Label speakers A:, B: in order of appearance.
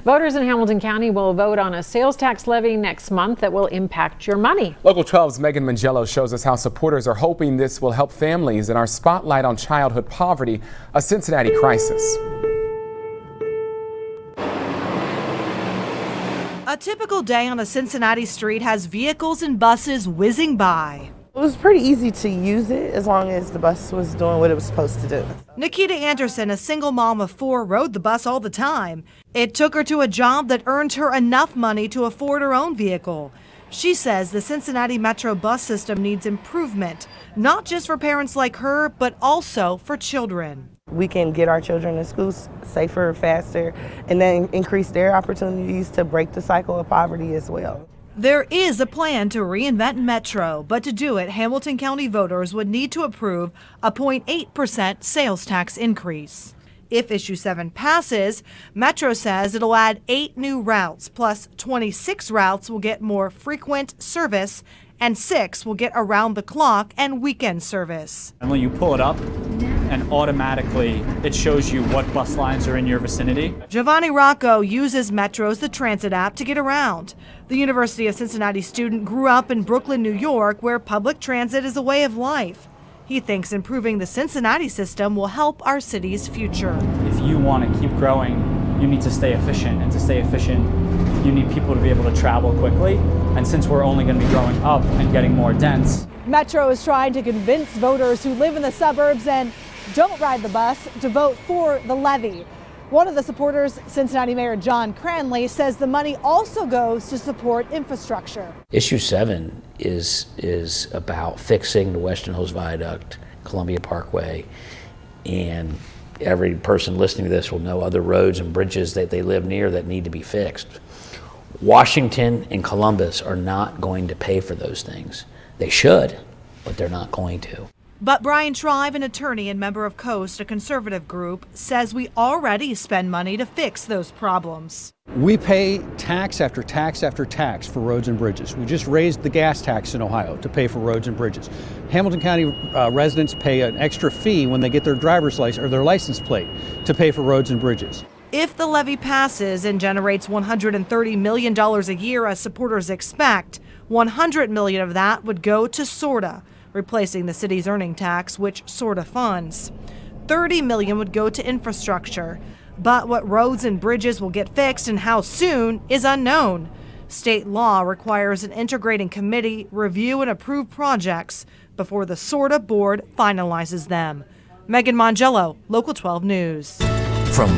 A: Voters in Hamilton County will vote on a sales tax levy next month that will impact your money.
B: Local 12's MEGHAN MONGILLO shows us how supporters are hoping this will help families in our spotlight on childhood poverty, a Cincinnati crisis.
C: A typical day on a Cincinnati street has vehicles and buses whizzing by.
D: It was pretty easy to use it as long as the bus was doing what it was supposed to do.
C: Nikita Anderson, a single mom of 4, rode the bus all the time. It took her to a job that earned her enough money to afford her own vehicle. She says the Cincinnati Metro bus system needs improvement, not just for parents like her, but also for children.
D: We can get our children to school safer, faster, and then increase their opportunities to break the cycle of poverty as well.
C: There is a plan to reinvent Metro, but to do it, Hamilton County voters would need to approve a 0.8% sales tax increase. If Issue 7 passes, Metro says it'll add 8 new routes, plus 26 routes will get more frequent service, and 6 will get around-the-clock and weekend service.
E: And when you pull it up, and automatically it shows you what bus lines are in your vicinity.
C: ROCCO uses Metro's The Transit app to get around. The University of Cincinnati student grew up in Brooklyn, New York, where public transit is a way of life. He thinks improving the Cincinnati system will help our city's future.
E: If you want to keep growing, you need to stay efficient. And to stay efficient, you need people to be able to travel quickly. And since we're only going to be growing up and getting more dense,
F: Metro is trying to convince voters who live in the suburbs and don't ride the bus to vote for the levy. One of the supporters, Cincinnati Mayor CRANLEY, says the money also goes to support infrastructure.
G: Issue 7 is about fixing the Western Hills Viaduct, Columbia Parkway, and every person listening to this will know other roads and bridges that they live near that need to be fixed. Washington and Columbus are not going to pay for those things. They should, but they're not going to.
C: But Brian Shrive, an attorney and member of Coast, a conservative group, says we already spend money to fix those problems.
H: We pay tax after tax after tax for roads and bridges. We just raised the gas tax in Ohio to pay for roads and bridges. Hamilton County residents pay an extra fee when they get their driver's license or their license plate to pay for roads and bridges.
C: If the levy passes and generates $130 million a year as supporters expect, $100 million of that would go to SORTA, replacing the city's earning tax, which SORTA funds. $30 million would go to infrastructure, but what roads and bridges will get fixed and how soon is unknown. State law requires an integrating committee review and approve projects before the SORTA board finalizes them. MEGHAN MONGILLO, Local 12 News.
I: From